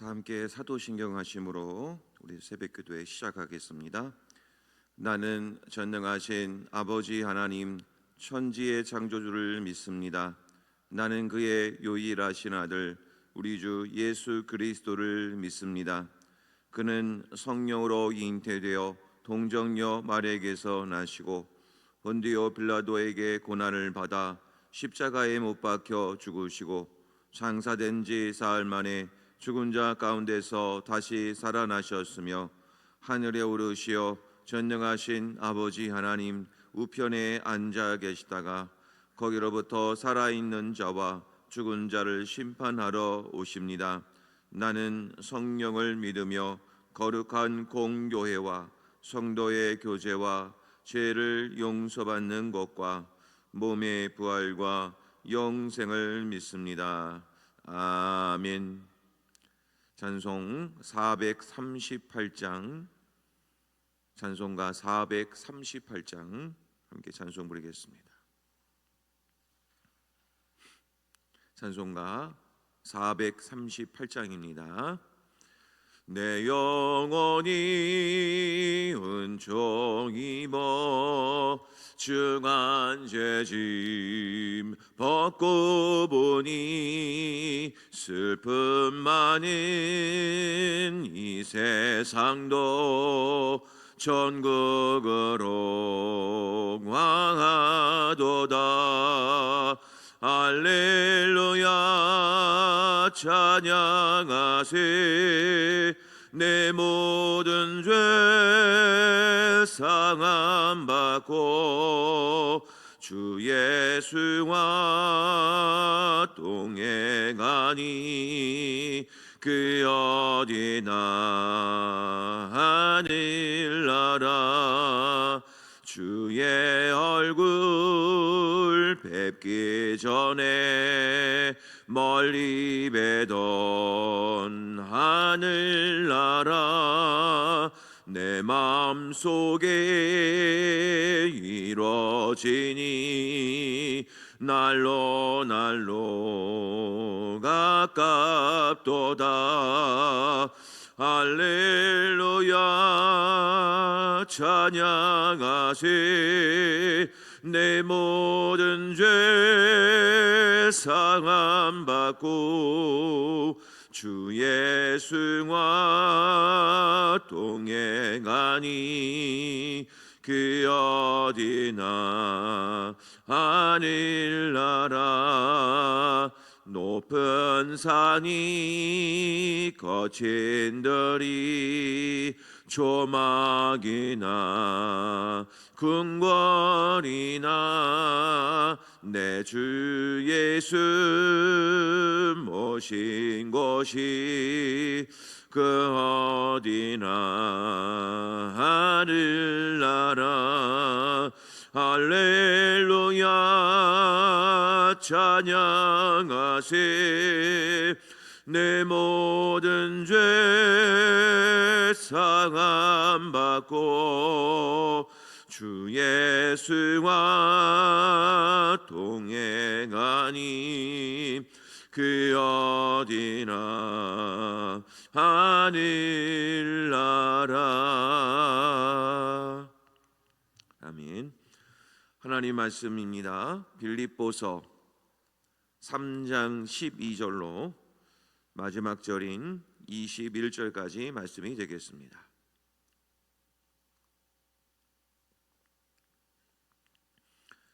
다 함께 사도신경 하심으로 우리 새벽기도회 시작하겠습니다. 나는 전능하신 아버지 하나님 천지의 창조주를 믿습니다. 나는 그의 유일하신 아들 우리 주 예수 그리스도를 믿습니다. 그는 성령으로 잉태되어 동정녀 마리아에게서 나시고 본디오 빌라도에게 고난을 받아 십자가에 못 박혀 죽으시고 장사된 지 사흘 만에 죽은 자 가운데서 다시 살아나셨으며 하늘에 오르시어 전능하신 아버지 하나님 우편에 앉아 계시다가 거기로부터 살아있는 자와 죽은 자를 심판하러 오십니다. 나는 성령을 믿으며 거룩한 공교회와 성도의 교제와 죄를 용서받는 것과 몸의 부활과 영생을 믿습니다. 아멘. 찬송 438장, 찬송가 438장 함께 찬송 부르겠습니다. 찬송가 438장입니다. 내 영혼이 은총 입어 중한 죄짐 벗고 보니 슬픔 많은 이 세상도 천국으로 왕하도다. 할렐루야 찬양하세. 내 모든 죄 상함받고 주 예수와 동행하니 그 어디나 하늘나라. 주의 얼굴 뵙기 전에 멀리 뵈던 하늘나라. 내 마음속에 이루어지니 날로 날로 가깝도다. 할렐루야 찬양하세. 내 모든 죄 상함받고 주 예수와 동행하니 그 어디나 하늘나라. 높은 산이 거친 들이 조막이나 궁궐이나 내 주 예수 모신 곳이 그 어디나 하늘나라. 할렐루야 찬양하세. 내 모든 죄 상함받고 주 예수와 동행하니 그 어디나 하늘나라. 아멘. 하나님 말씀입니다. 빌립보서 3장 12절로 마지막 절인 21절까지 말씀이 되겠습니다.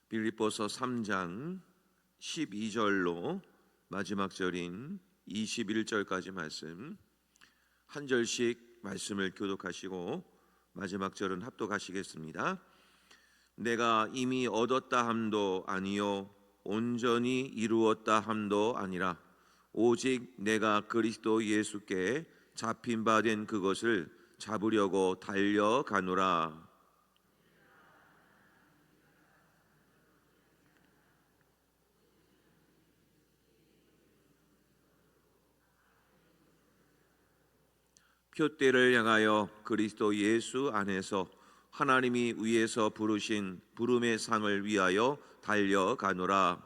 빌립보서 3장 12절로 마지막 절인 21절까지 말씀 한 절씩 말씀을 교독하시고 마지막 절은 합독하시겠습니다. 내가 이미 얻었다 함도 아니요 온전히 이루었다 함도 아니라 오직 내가 그리스도 예수께 잡힌 바 된 그것을 잡으려고 달려가노라. 표대를 향하여 그리스도 예수 안에서 하나님이 위에서 부르신 부름의 상을 위하여 달려가노라.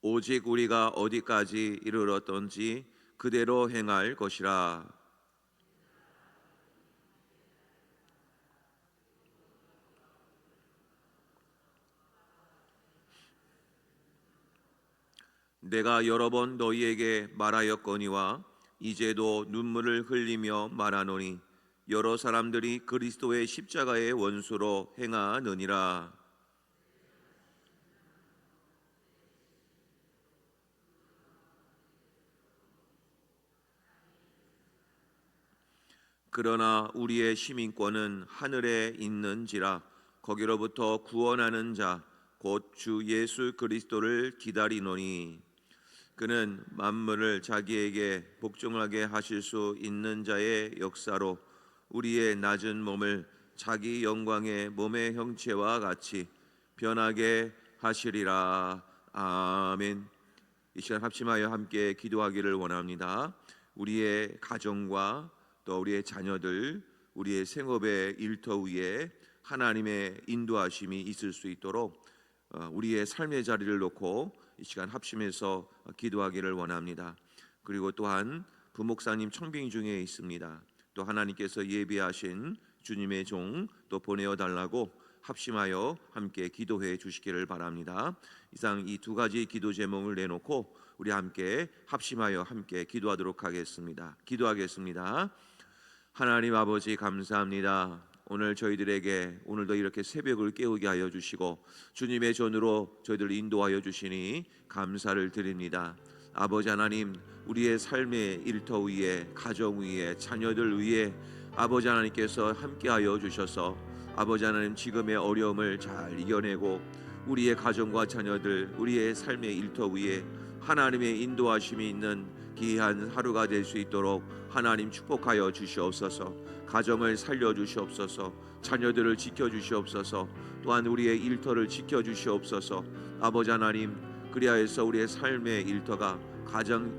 오직 우리가 어디까지 이르렀던지 그대로 행할 것이라. 내가 여러 번 너희에게 말하였거니와 이제도 눈물을 흘리며 말하노니 여러 사람들이 그리스도의 십자가의 원수로 행하느니라. 그러나 우리의 시민권은 하늘에 있는지라. 거기로부터 구원하는 자 곧 주 예수 그리스도를 기다리노니 그는 만물을 자기에게 복종하게 하실 수 있는 자의 역사로 우리의 낮은 몸을 자기 영광의 몸의 형체와 같이 변하게 하시리라. 아멘. 이 시간 합심하여 함께 기도하기를 원합니다. 우리의 가정과 또 우리의 자녀들, 우리의 생업의 일터 위에 하나님의 인도하심이 있을 수 있도록 우리의 삶의 자리를 놓고 이 시간 합심해서 기도하기를 원합니다. 그리고 또한 부목사님 청빙 중에 있습니다. 또 하나님께서 예비하신 주님의 종 또 보내어 달라고 합심하여 함께 기도해 주시기를 바랍니다. 이상 이 두 가지 기도 제목을 내놓고 우리 함께 합심하여 함께 기도하도록 하겠습니다. 기도하겠습니다. 하나님 아버지 감사합니다. 오늘 저희들에게 오늘도 이렇게 새벽을 깨우게 하여 주시고 주님의 전으로 저희들을 인도하여 주시니 감사를 드립니다. 아버지 하나님, 우리의 삶의 일터 위에, 가정 위에, 자녀들 위에 아버지 하나님께서 함께하여 주셔서 아버지 하나님 지금의 어려움을 잘 이겨내고 우리의 가정과 자녀들, 우리의 삶의 일터 위에 하나님의 인도하심이 있는 귀한 하루가 될 수 있도록 하나님 축복하여 주시옵소서. 가정을 살려 주시옵소서. 자녀들을 지켜 주시옵소서. 또한 우리의 일터를 지켜 주시옵소서. 아버지 하나님, 그리하여서 우리의 삶의 일터가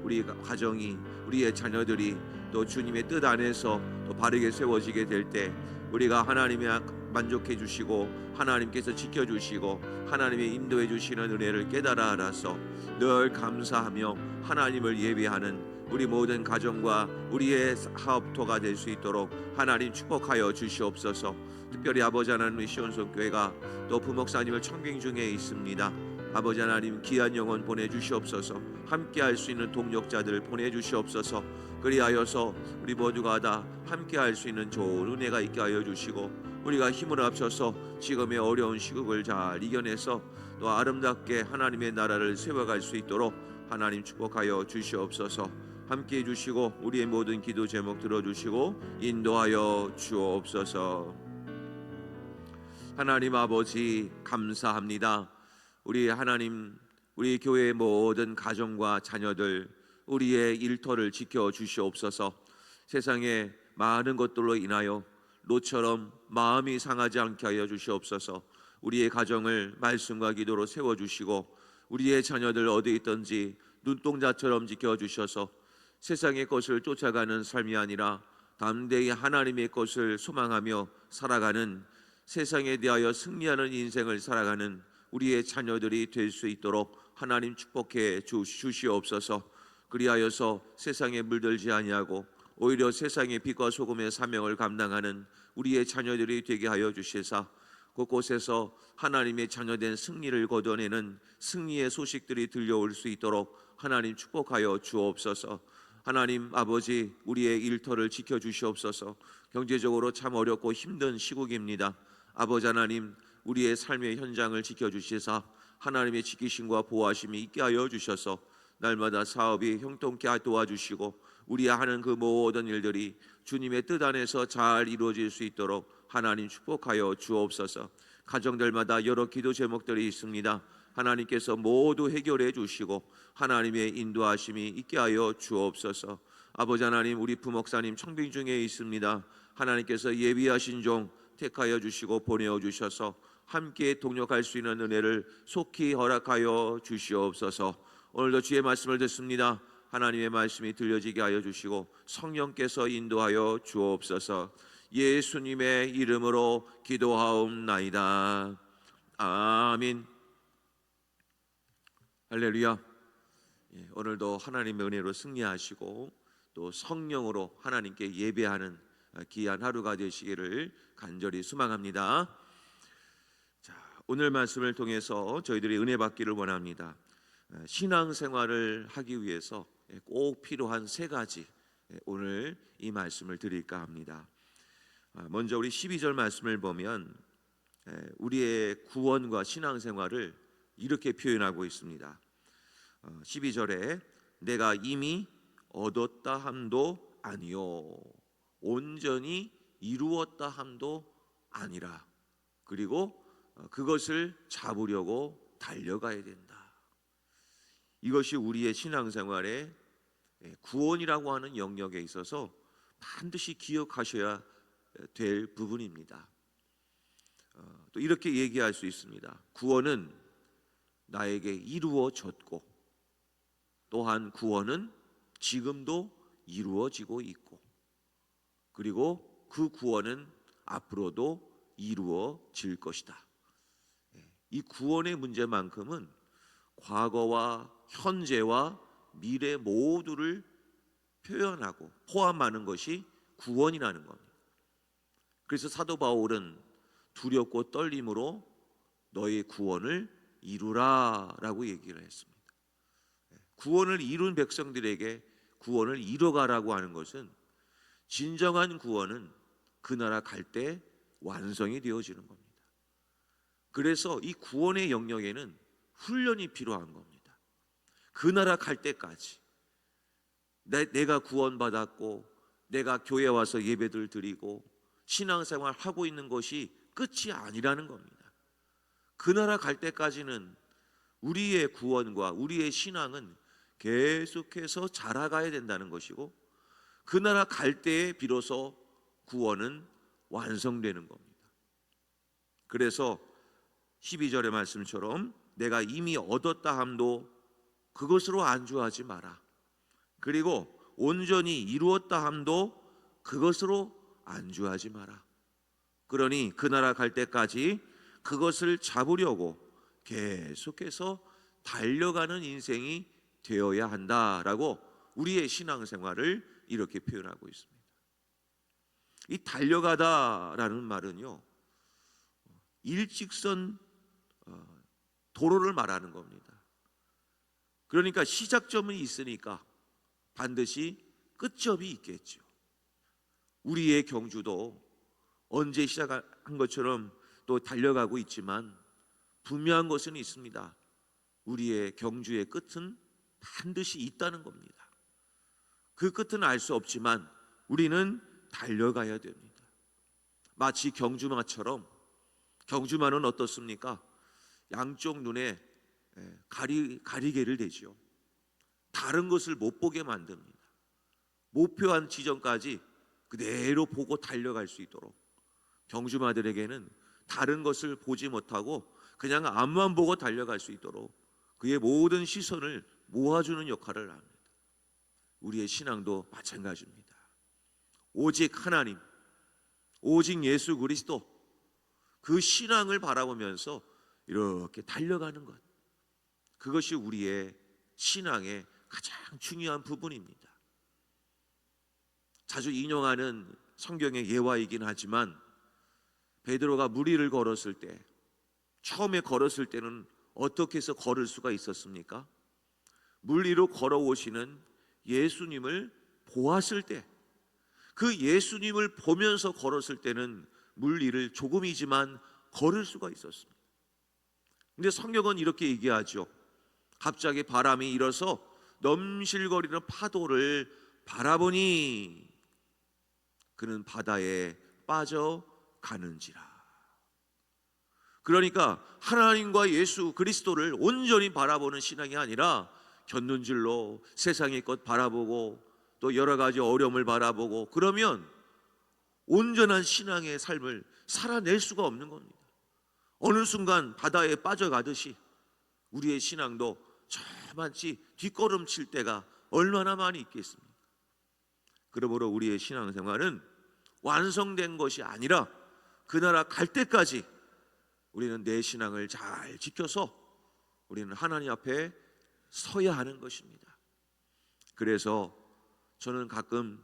우리 가정이, 우리의 자녀들이 또 주님의 뜻 안에서 또 바르게 세워지게 될 때 우리가 하나님의 만족해 주시고 하나님께서 지켜 주시고 하나님의 인도해 주시는 은혜를 깨달아 알아서 늘 감사하며 하나님을 예배하는 우리 모든 가정과 우리의 사업터가 될 수 있도록 하나님 축복하여 주시옵소서. 특별히 아버지 하나님 시온성교회가 또 부목사님을 청빙 중에 있습니다. 아버지 하나님 귀한 영혼 보내주시옵소서. 함께할 수 있는 동력자들 보내주시옵소서. 그리하여서 우리 모두가 다 함께할 수 있는 좋은 은혜가 있게 하여 주시고 우리가 힘을 합쳐서 지금의 어려운 시국을 잘 이겨내서 또 아름답게 하나님의 나라를 세워갈 수 있도록 하나님 축복하여 주시옵소서. 함께해 주시고 우리의 모든 기도 제목 들어주시고 인도하여 주옵소서. 하나님 아버지 감사합니다. 우리 하나님, 우리 교회의 모든 가정과 자녀들, 우리의 일터를 지켜 주시옵소서. 세상에 많은 것들로 인하여 노처럼 마음이 상하지 않게 하여 주시옵소서. 우리의 가정을 말씀과 기도로 세워주시고 우리의 자녀들 어디 있든지 눈동자처럼 지켜주셔서 세상의 것을 쫓아가는 삶이 아니라 담대히 하나님의 것을 소망하며 살아가는, 세상에 대하여 승리하는 인생을 살아가는 우리의 자녀들이 될 수 있도록 하나님 축복해 주시옵소서. 그리하여서 세상에 물들지 아니하고 오히려 세상의 빛과 소금의 사명을 감당하는 우리의 자녀들이 되게 하여 주시사 곳곳에서 하나님의 자녀된 승리를 거둬내는 승리의 소식들이 들려올 수 있도록 하나님 축복하여 주옵소서. 하나님 아버지, 우리의 일터를 지켜주시옵소서. 경제적으로 참 어렵고 힘든 시국입니다. 아버지 하나님, 우리의 삶의 현장을 지켜주시사 하나님의 지키심과 보호하심이 있게 하여 주셔서 날마다 사업이 형통케 도와주시고 우리 하는 그 모든 일들이 주님의 뜻 안에서 잘 이루어질 수 있도록 하나님 축복하여 주옵소서. 가정들마다 여러 기도 제목들이 있습니다. 하나님께서 모두 해결해 주시고 하나님의 인도하심이 있게 하여 주옵소서. 아버지 하나님, 우리 부목사님 청빙 중에 있습니다. 하나님께서 예비하신 종 택하여 주시고 보내어 주셔서 함께 동역할 수 있는 은혜를 속히 허락하여 주시옵소서. 오늘도 주의 말씀을 듣습니다. 하나님의 말씀이 들려지게 하여 주시고 성령께서 인도하여 주옵소서. 예수님의 이름으로 기도하옵나이다. 아멘. 할렐루야. 오늘도 하나님의 은혜로 승리하시고 또 성령으로 하나님께 예배하는 귀한 하루가 되시기를 간절히 소망합니다. 자, 오늘 말씀을 통해서 저희들이 은혜 받기를 원합니다. 신앙생활을 하기 위해서 꼭 필요한 세 가지, 오늘 이 말씀을 드릴까 합니다. 먼저 우리 12절 말씀을 보면 우리의 구원과 신앙생활을 이렇게 표현하고 있습니다. 12절에 내가 이미 얻었다 함도 아니요 온전히 이루었다 함도 아니라, 그리고 그것을 잡으려고 달려가야 된다. 이것이 우리의 신앙생활의 구원이라고 하는 영역에 있어서 반드시 기억하셔야 될 부분입니다. 또 이렇게 얘기할 수 있습니다. 구원은 나에게 이루어졌고, 또한 구원은 지금도 이루어지고 있고, 그리고 그 구원은 앞으로도 이루어질 것이다. 이 구원의 문제만큼은 과거와 현재와 미래 모두를 표현하고 포함하는 것이 구원이라는 겁니다. 그래서 사도 바울은 두렵고 떨림으로 너의 구원을 이루라 라고 얘기를 했습니다. 구원을 이룬 백성들에게 구원을 이뤄가라고 하는 것은, 진정한 구원은 그 나라 갈 때 완성이 되어지는 겁니다. 그래서 이 구원의 영역에는 훈련이 필요한 겁니다. 그 나라 갈 때까지 내가 구원받았고 내가 교회 와서 예배들 드리고 신앙생활 하고 있는 것이 끝이 아니라는 겁니다. 그 나라 갈 때까지는 우리의 구원과 우리의 신앙은 계속해서 자라가야 된다는 것이고, 그 나라 갈 때에 비로소 구원은 완성되는 겁니다. 그래서 12절의 말씀처럼 내가 이미 얻었다 함도 그것으로 안주하지 마라. 그리고 온전히 이루었다 함도 그것으로 안주하지 마라. 그러니 그 나라 갈 때까지 그것을 잡으려고 계속해서 달려가는 인생이 되어야 한다라고 우리의 신앙생활을 이렇게 표현하고 있습니다. 이 달려가다라는 말은요, 일직선 도로를 말하는 겁니다. 그러니까 시작점이 있으니까 반드시 끝점이 있겠죠. 우리의 경주도 언제 시작한 것처럼 또 달려가고 있지만 분명한 것은 있습니다. 우리의 경주의 끝은 반드시 있다는 겁니다. 그 끝은 알 수 없지만 우리는 달려가야 됩니다. 마치 경주마처럼, 경주마는 어떻습니까? 양쪽 눈에 가리개를 대죠. 다른 것을 못 보게 만듭니다. 목표한 지점까지 그대로 보고 달려갈 수 있도록, 경주마들에게는 다른 것을 보지 못하고 그냥 앞만 보고 달려갈 수 있도록 그의 모든 시선을 모아주는 역할을 합니다. 우리의 신앙도 마찬가지입니다. 오직 하나님, 오직 예수 그리스도, 그 신앙을 바라보면서 이렇게 달려가는 것, 그것이 우리의 신앙의 가장 중요한 부분입니다. 자주 인용하는 성경의 예화이긴 하지만, 베드로가 물 위를 걸었을 때, 처음에 걸었을 때는 어떻게 해서 걸을 수가 있었습니까? 물 위로 걸어오시는 예수님을 보았을 때, 그 예수님을 보면서 걸었을 때는 물 위를 조금이지만 걸을 수가 있었습니다. 근데 성경은 이렇게 얘기하죠. 갑자기 바람이 일어서 넘실거리는 파도를 바라보니 그는 바다에 빠져가는지라. 그러니까 하나님과 예수 그리스도를 온전히 바라보는 신앙이 아니라 곁눈질로 세상의 것 바라보고 또 여러 가지 어려움을 바라보고 그러면 온전한 신앙의 삶을 살아낼 수가 없는 겁니다. 어느 순간 바다에 빠져가듯이 우리의 신앙도 저만치 뒷걸음칠 때가 얼마나 많이 있겠습니까? 그러므로 우리의 신앙생활은 완성된 것이 아니라 그 나라 갈 때까지 우리는 내 신앙을 잘 지켜서 우리는 하나님 앞에 서야 하는 것입니다. 그래서 저는 가끔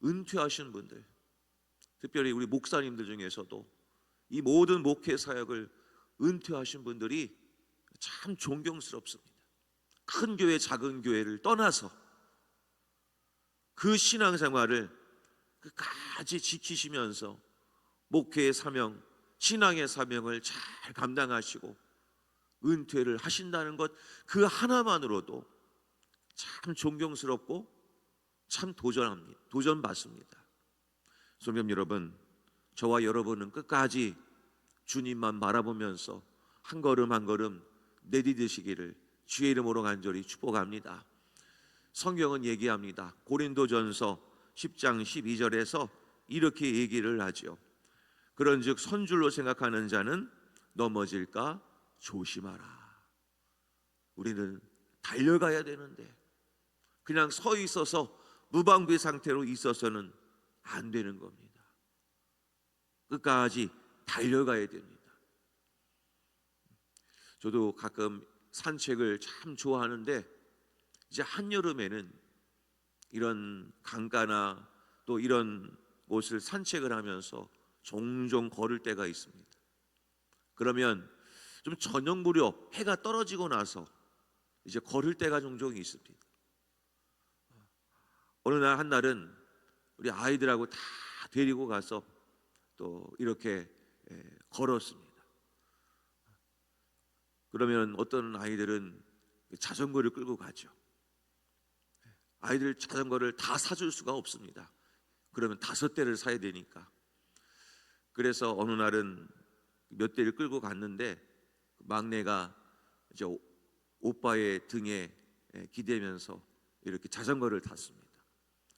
은퇴하신 분들, 특별히 우리 목사님들 중에서도 이 모든 목회 사역을 은퇴하신 분들이 참 존경스럽습니다. 큰 교회, 작은 교회를 떠나서 그 신앙생활을 끝까지 지키시면서 목회의 사명, 신앙의 사명을 잘 감당하시고 은퇴를 하신다는 것, 그 하나만으로도 참 존경스럽고 참 도전받습니다. 성도 여러분, 저와 여러분은 끝까지 주님만 바라보면서 한 걸음 한 걸음 내디디시기를 주의 이름으로 간절히 축복합니다. 성경은 얘기합니다. 고린도전서 10장 12절에서 이렇게 얘기를 하죠. 그런즉 선줄로 생각하는 자는 넘어질까 조심하라. 우리는 달려가야 되는데 그냥 서 있어서 무방비 상태로 있어서는 안 되는 겁니다. 끝까지 달려가야 됩니다. 저도 가끔 산책을 참 좋아하는데 이제 한여름에는 이런 강가나 또 이런 곳을 산책을 하면서 종종 걸을 때가 있습니다. 그러면 좀 저녁 무렵 해가 떨어지고 나서 이제 걸을 때가 종종 있습니다. 어느 날 한 날은 우리 아이들하고 다 데리고 가서 또 이렇게 걸었습니다. 그러면 어떤 아이들은 자전거를 끌고 가죠. 아이들 자전거를 다 사줄 수가 없습니다. 그러면 5대를 사야 되니까. 그래서 어느 날은 몇 대를 끌고 갔는데 막내가 이제 오빠의 등에 기대면서 이렇게 자전거를 탔습니다.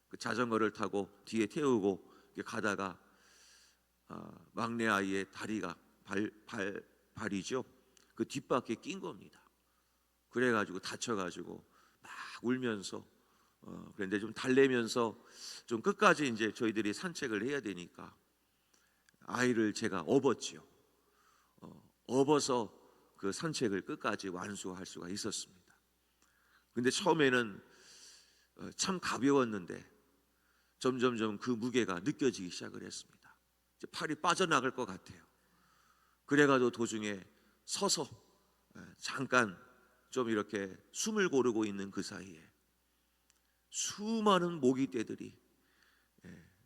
그 자전거를 타고 뒤에 태우고 가다가 막내 아이의 다리가 발이죠. 그 뒷바퀴에 낀 겁니다. 그래가지고 다쳐가지고 막 울면서 그런데 좀 달래면서 좀 끝까지 이제 저희들이 산책을 해야 되니까 아이를 제가 업었지요. 업어서 그 산책을 끝까지 완수할 수가 있었습니다. 근데 처음에는 참 가벼웠는데 점점점 그 무게가 느껴지기 시작을 했습니다. 이제 팔이 빠져나갈 것 같아요. 그래가지고 도중에 서서 잠깐 좀 이렇게 숨을 고르고 있는 그 사이에 수많은 모기떼들이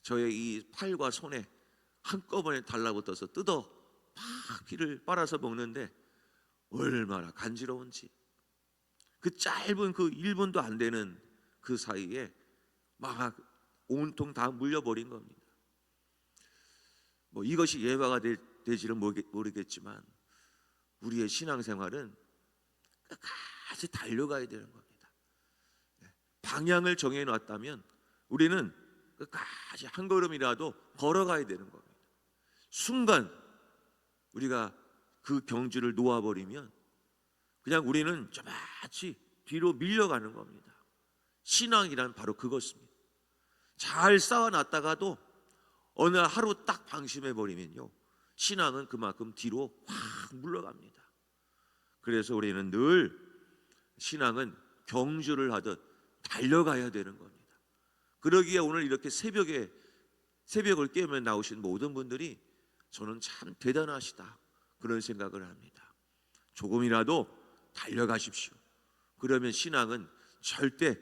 저의 이 팔과 손에 한꺼번에 달라붙어서 뜯어 막 피를 빨아서 먹는데 얼마나 간지러운지, 그 짧은 그 1분도 안 되는 그 사이에 막 온통 다 물려버린 겁니다. 뭐 이것이 예화가 될지는 모르겠지만 우리의 신앙생활은 끝까지 달려가야 되는 겁니다. 방향을 정해놨다면 우리는 끝까지 한 걸음이라도 걸어가야 되는 겁니다. 순간 우리가 그 경주를 놓아버리면 그냥 우리는 저마치 뒤로 밀려가는 겁니다. 신앙이란 바로 그것입니다. 잘 쌓아놨다가도 어느 하루 딱 방심해버리면요, 신앙은 그만큼 뒤로 확 물러갑니다. 그래서 우리는 늘 신앙은 경주를 하듯 달려가야 되는 겁니다. 그러기에 오늘 이렇게 새벽을 깨우며 나오신 모든 분들이 저는 참 대단하시다 그런 생각을 합니다. 조금이라도 달려가십시오. 그러면 신앙은 절대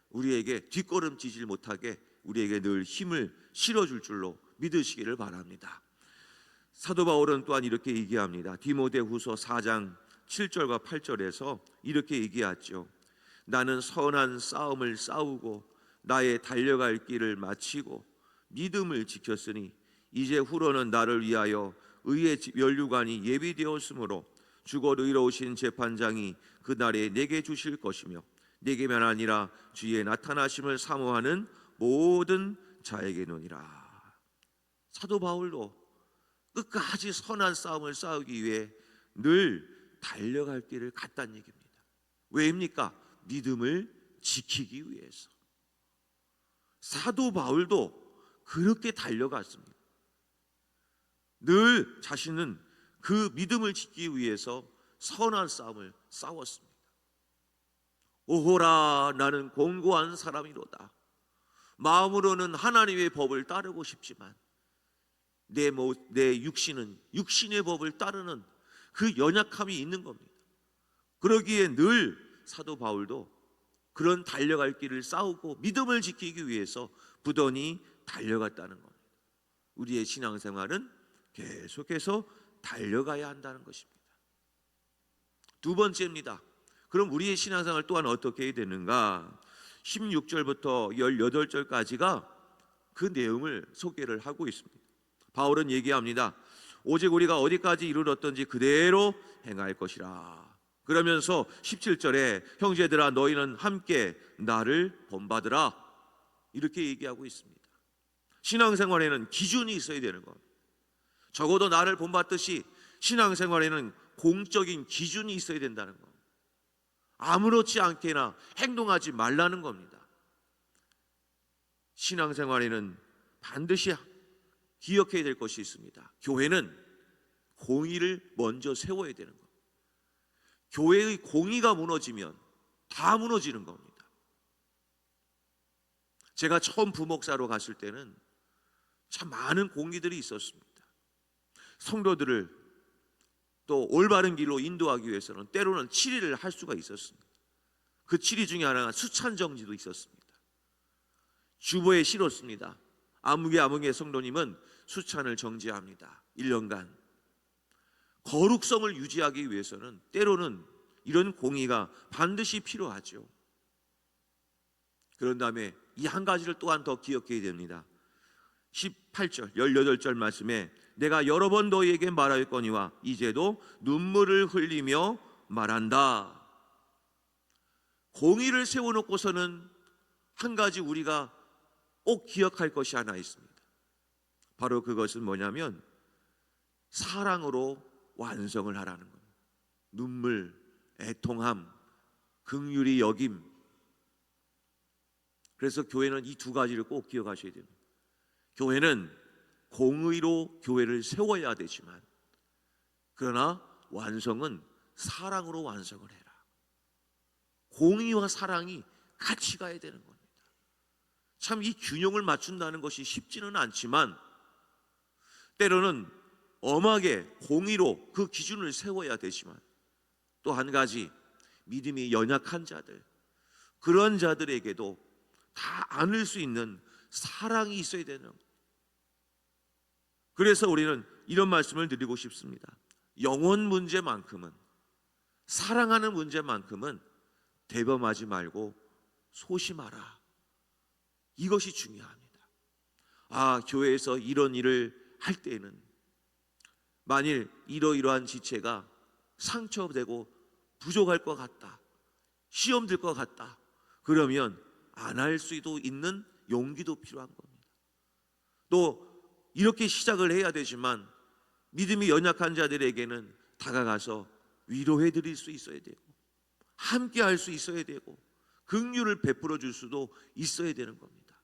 우리에게 뒷걸음치질 못하게 우리에게 늘 힘을 실어줄 줄로 믿으시기를 바랍니다. 사도 바울은 또한 이렇게 얘기합니다. 디모데후서 4장 7절과 8절에서 이렇게 얘기하죠. 나는 선한 싸움을 싸우고 나의 달려갈 길을 마치고 믿음을 지켰으니 이제 후로는 나를 위하여 의의 면류관이 예비되었으므로 주곧 의로우신 재판장이 그날에 내게 주실 것이며 내게만 아니라 주의 나타나심을 사모하는 모든 자에게노니라. 사도 바울도 끝까지 선한 싸움을 싸우기 위해 늘 달려갈 길을 갔다는 얘기입니다. 왜입니까? 믿음을 지키기 위해서. 사도 바울도 그렇게 달려갔습니다. 늘 자신은 그 믿음을 지키기 위해서 선한 싸움을 싸웠습니다. 오호라, 나는 공고한 사람이로다. 마음으로는 하나님의 법을 따르고 싶지만 내 육신은 육신의 법을 따르는 그 연약함이 있는 겁니다. 그러기에 늘 사도 바울도 그런 달려갈 길을 싸우고 믿음을 지키기 위해서 부단히 달려갔다는 겁니다. 우리의 신앙생활은 계속해서 달려가야 한다는 것입니다. 두 번째입니다. 그럼 우리의 신앙생활 또한 어떻게 해야 되는가? 16절부터 18절까지가 그 내용을 소개를 하고 있습니다. 바울은 얘기합니다. 오직 우리가 어디까지 이르렀던지 그대로 행할 것이라. 그러면서 17절에 형제들아 너희는 함께 나를 본받으라, 이렇게 얘기하고 있습니다. 신앙생활에는 기준이 있어야 되는 겁니다. 적어도 나를 본받듯이 신앙생활에는 공적인 기준이 있어야 된다는 겁니다. 아무렇지 않게나 행동하지 말라는 겁니다. 신앙생활에는 반드시 기억해야 될 것이 있습니다. 교회는 공의를 먼저 세워야 되는 겁니다. 교회의 공의가 무너지면 다 무너지는 겁니다. 제가 처음 부목사로 갔을 때는 참 많은 공의들이 있었습니다. 성도들을 또 올바른 길로 인도하기 위해서는 때로는 치리를 할 수가 있었습니다. 그 치리 중에 하나가 수찬정지도 있었습니다. 주보에 실었습니다. 아무개 성도님은 수찬을 정지합니다. 1년간. 거룩성을 유지하기 위해서는 때로는 이런 공의가 반드시 필요하죠. 그런 다음에 이 한 가지를 또한 더 기억해야 됩니다. 18절, 18절 말씀에 내가 여러 번 너희에게 말하였거니와 이제도 눈물을 흘리며 말한다. 공의를 세워놓고서는 한 가지 우리가 꼭 기억할 것이 하나 있습니다. 바로 그것은 뭐냐면 사랑으로 완성을 하라는 겁니다. 눈물, 애통함, 긍휼히 여김. 그래서 교회는 이 두 가지를 꼭 기억하셔야 됩니다. 교회는 공의로 교회를 세워야 되지만 그러나 완성은 사랑으로 완성을 해라. 공의와 사랑이 같이 가야 되는 겁니다. 참 이 균형을 맞춘다는 것이 쉽지는 않지만 때로는 엄하게 공의로 그 기준을 세워야 되지만 또 한 가지 믿음이 연약한 자들, 그런 자들에게도 다 안을 수 있는 사랑이 있어야 되는 겁니다. 그래서 우리는 이런 말씀을 드리고 싶습니다. 영혼 문제만큼은, 사랑하는 문제만큼은 대범하지 말고 소심하라. 이것이 중요합니다. 교회에서 이런 일을 할 때는 만일 이러이러한 지체가 상처되고 부족할 것 같다, 시험 들 것 같다, 그러면 안 할 수도 있는 용기도 필요한 겁니다. 또 이렇게 시작을 해야 되지만 믿음이 연약한 자들에게는 다가가서 위로해 드릴 수 있어야 되고 함께 할 수 있어야 되고 긍휼을 베풀어 줄 수도 있어야 되는 겁니다.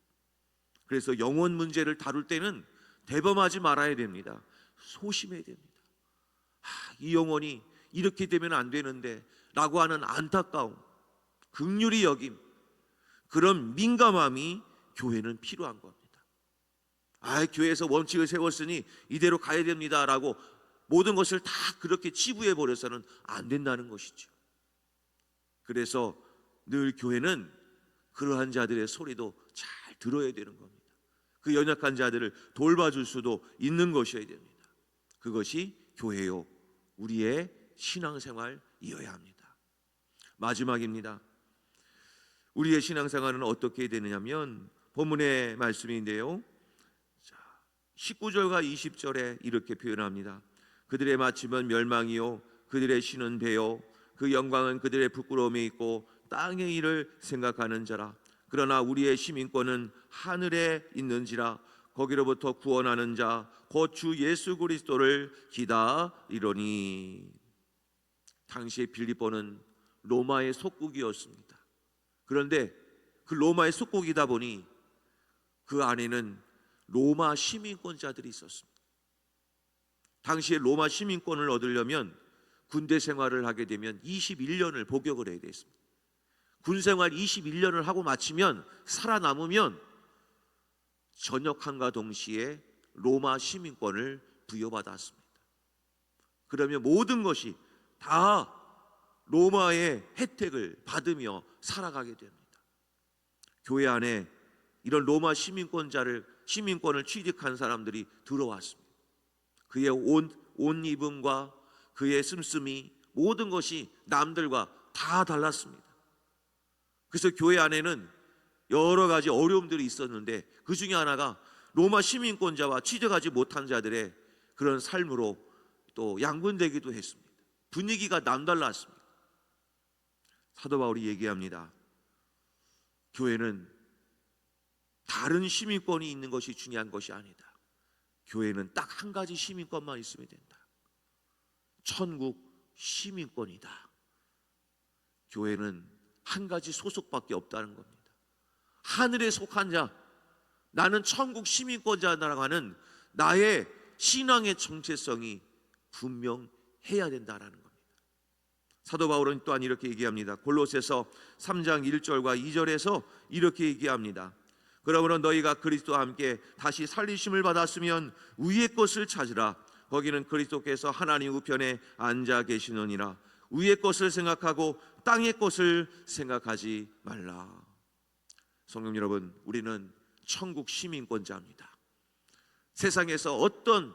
그래서 영혼 문제를 다룰 때는 대범하지 말아야 됩니다. 소심해야 됩니다. 이 영혼이 이렇게 되면 안 되는데 라고 하는 안타까움, 긍휼히 여김, 그런 민감함이 교회는 필요한 겁니다. 교회에서 원칙을 세웠으니 이대로 가야 됩니다 라고 모든 것을 다 그렇게 치부해 버려서는 안 된다는 것이죠. 그래서 늘 교회는 그러한 자들의 소리도 잘 들어야 되는 겁니다. 그 연약한 자들을 돌봐줄 수도 있는 것이어야 됩니다. 그것이 교회요, 우리의 신앙생활이어야 합니다. 마지막입니다. 우리의 신앙생활은 어떻게 되느냐면 본문의 말씀인데요, 19절과 20절에 이렇게 표현합니다. 그들의 마침은 멸망이요 그들의 신은 배요 그 영광은 그들의 부끄러움에 있고 땅의 일을 생각하는 자라. 그러나 우리의 시민권은 하늘에 있는지라 거기로부터 구원하는 자 곧 주 예수 그리스도를 기다리노니. 당시에 빌립보는 로마의 속국이었습니다. 그런데 그 로마의 속국이다 보니 그 안에는 로마 시민권자들이 있었습니다. 당시에 로마 시민권을 얻으려면 군대 생활을 하게 되면 21년을 복역을 해야 됐습니다. 군생활 21년을 하고 마치면 살아남으면 전역함과 동시에 로마 시민권을 부여받았습니다. 그러면 모든 것이 다 로마의 혜택을 받으며 살아가게 됩니다. 교회 안에 이런 로마 시민권을 취득한 사람들이 들어왔습니다. 그의 옷 입음과 그의 씀씀이 모든 것이 남들과 다 달랐습니다. 그래서 교회 안에는 여러 가지 어려움들이 있었는데 그 중에 하나가 로마 시민권자와 취득하지 못한 자들의 그런 삶으로 또 양분되기도 했습니다. 분위기가 남달랐습니다. 사도 바울이 얘기합니다. 교회는 다른 시민권이 있는 것이 중요한 것이 아니다. 교회는 딱 한 가지 시민권만 있으면 된다. 천국 시민권이다. 교회는 한 가지 소속밖에 없다는 겁니다. 하늘에 속한 자, 나는 천국 시민권자라고 하는 나의 신앙의 정체성이 분명해야 된다라는 겁니다. 사도 바울은 또한 이렇게 얘기합니다. 골로새서 3장 1절과 2절에서 이렇게 얘기합니다. 그러므로 너희가 그리스도와 함께 다시 살리심을 받았으면 위의 것을 찾으라. 거기는 그리스도께서 하나님 우편에 앉아 계시느니라. 위의 것을 생각하고 땅의 것을 생각하지 말라. 성도 여러분, 우리는 천국 시민권자입니다. 세상에서 어떤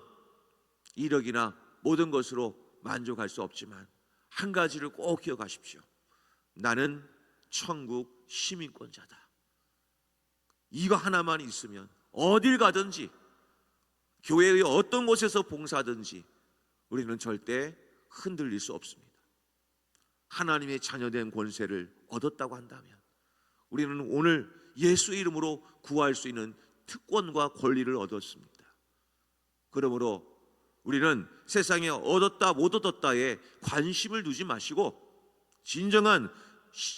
이력이나 모든 것으로 만족할 수 없지만 한 가지를 꼭 기억하십시오. 나는 천국 시민권자다. 이거 하나만 있으면 어딜 가든지 교회의 어떤 곳에서 봉사하든지 우리는 절대 흔들릴 수 없습니다. 하나님의 자녀된 권세를 얻었다고 한다면 우리는 오늘 예수의 이름으로 구할 수 있는 특권과 권리를 얻었습니다. 그러므로 우리는 세상에 얻었다 못 얻었다에 관심을 두지 마시고 진정한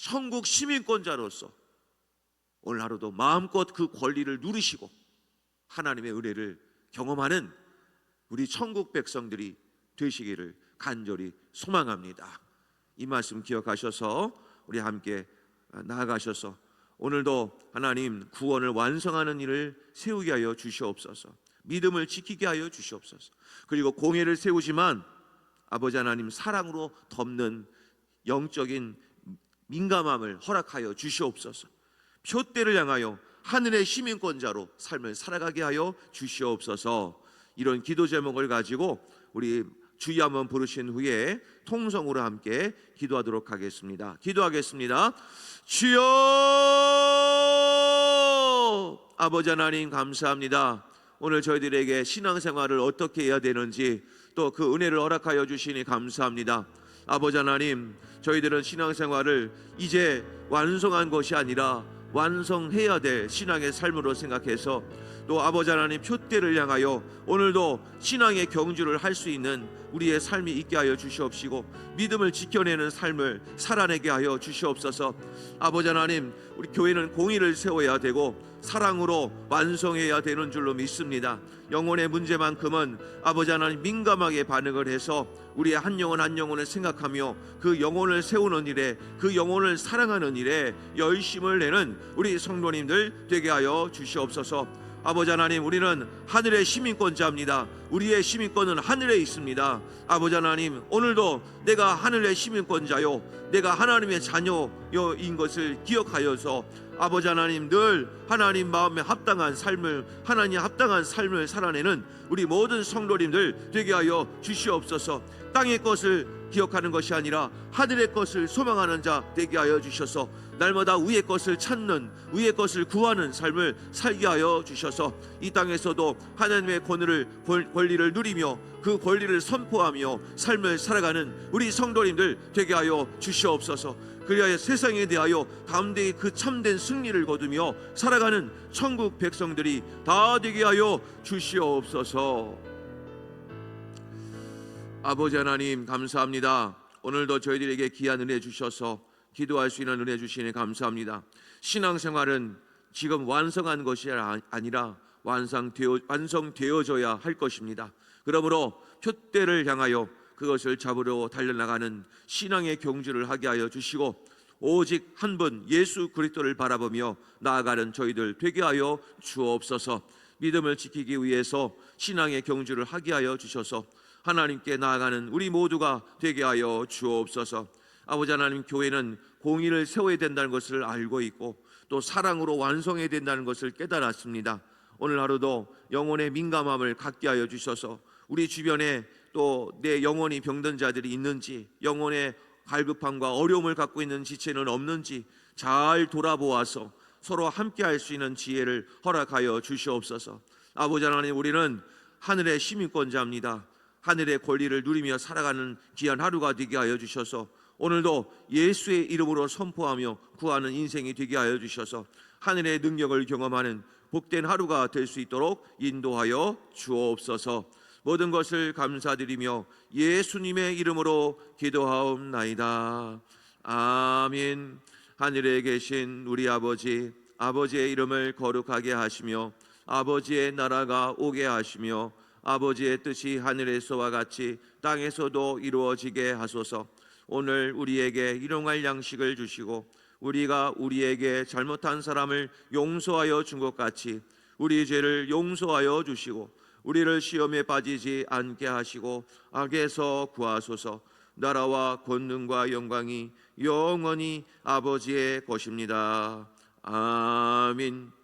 천국 시민권자로서 오늘 하루도 마음껏 그 권리를 누리시고 하나님의 은혜를 경험하는 우리 천국 백성들이 되시기를 간절히 소망합니다. 이 말씀 기억하셔서 우리 함께 나아가셔서 오늘도 하나님 구원을 완성하는 일을 세우게 하여 주시옵소서. 믿음을 지키게 하여 주시옵소서. 그리고 공의를 세우지만 아버지 하나님 사랑으로 덮는 영적인 민감함을 허락하여 주시옵소서. 표대를 향하여 하늘의 시민권자로 삶을 살아가게 하여 주시옵소서. 이런 기도 제목을 가지고 우리 주여 한번 부르신 후에 통성으로 함께 기도하도록 하겠습니다. 기도하겠습니다. 주여, 아버지 하나님 감사합니다. 오늘 저희들에게 신앙생활을 어떻게 해야 되는지 또 그 은혜를 허락하여 주시니 감사합니다. 아버지 하나님, 저희들은 신앙생활을 이제 완성한 것이 아니라 완성해야 될 신앙의 삶으로 생각해서 또 아버지 하나님 표대를 향하여 오늘도 신앙의 경주를 할 수 있는 우리의 삶이 있게 하여 주시옵시고 믿음을 지켜내는 삶을 살아내게 하여 주시옵소서. 아버지 하나님, 우리 교회는 공의를 세워야 되고 사랑으로 완성해야 되는 줄로 믿습니다. 영혼의 문제만큼은 아버지 하나님 민감하게 반응을 해서 우리의 한 영혼 한 영혼을 생각하며 그 영혼을 세우는 일에, 그 영혼을 사랑하는 일에 열심을 내는 우리 성도님들 되게 하여 주시옵소서. 아버지 하나님, 우리는 하늘의 시민권자입니다. 우리의 시민권은 하늘에 있습니다. 아버지 하나님, 오늘도 내가 하늘의 시민권자요, 내가 하나님의 자녀인 것을 기억하여서 아버지 하나님 늘 하나님 마음에 합당한 삶을, 하나님 합당한 삶을 살아내는 우리 모든 성도님들 되게 하여 주시옵소서. 땅의 것을 기억하는 것이 아니라 하늘의 것을 소망하는 자 되게 하여 주셔서 날마다 위의 것을 찾는, 위의 것을 구하는 삶을 살게 하여 주셔서 이 땅에서도 하나님의 권리를 누리며 그 권리를 선포하며 삶을 살아가는 우리 성도님들 되게 하여 주시옵소서. 그리하여 세상에 대하여 담대히 그 참된 승리를 거두며 살아가는 천국 백성들이 다 되게 하여 주시옵소서. 아버지 하나님 감사합니다. 오늘도 저희들에게 귀한 은혜 주셔서 기도할 수 있는 은혜 주시니 감사합니다. 신앙생활은 지금 완성한 것이 아니라 완성되어져야 할 것입니다. 그러므로 표대를 향하여 그것을 잡으러 달려나가는 신앙의 경주를 하게 하여 주시고 오직 한 분 예수 그리스도를 바라보며 나아가는 저희들 되게 하여 주옵소서. 믿음을 지키기 위해서 신앙의 경주를 하게 하여 주셔서 하나님께 나아가는 우리 모두가 되게 하여 주옵소서. 아버지 하나님, 교회는 공의를 세워야 된다는 것을 알고 있고 또 사랑으로 완성해야 된다는 것을 깨달았습니다. 오늘 하루도 영혼의 민감함을 갖게 하여 주셔서 우리 주변에 또 내 영혼이 병든 자들이 있는지, 영혼의 갈급함과 어려움을 갖고 있는 지체는 없는지 잘 돌아보아서 서로 함께 할 수 있는 지혜를 허락하여 주시옵소서. 아버지 하나님, 우리는 하늘의 시민권자입니다. 하늘의 권리를 누리며 살아가는 귀한 하루가 되게 하여 주셔서 오늘도 예수의 이름으로 선포하며 구하는 인생이 되게 하여 주셔서 하늘의 능력을 경험하는 복된 하루가 될 수 있도록 인도하여 주옵소서. 모든 것을 감사드리며 예수님의 이름으로 기도하옵나이다. 아멘. 하늘에 계신 우리 아버지, 아버지의 이름을 거룩하게 하시며 아버지의 나라가 오게 하시며 아버지의 뜻이 하늘에서와 같이 땅에서도 이루어지게 하소서. 오늘 우리에게 일용할 양식을 주시고 우리가 우리에게 잘못한 사람을 용서하여 준 것 같이 우리 죄를 용서하여 주시고 우리를 시험에 빠지지 않게 하시고 악에서 구하소서. 나라와 권능과 영광이 영원히 아버지의 것입니다. 아멘.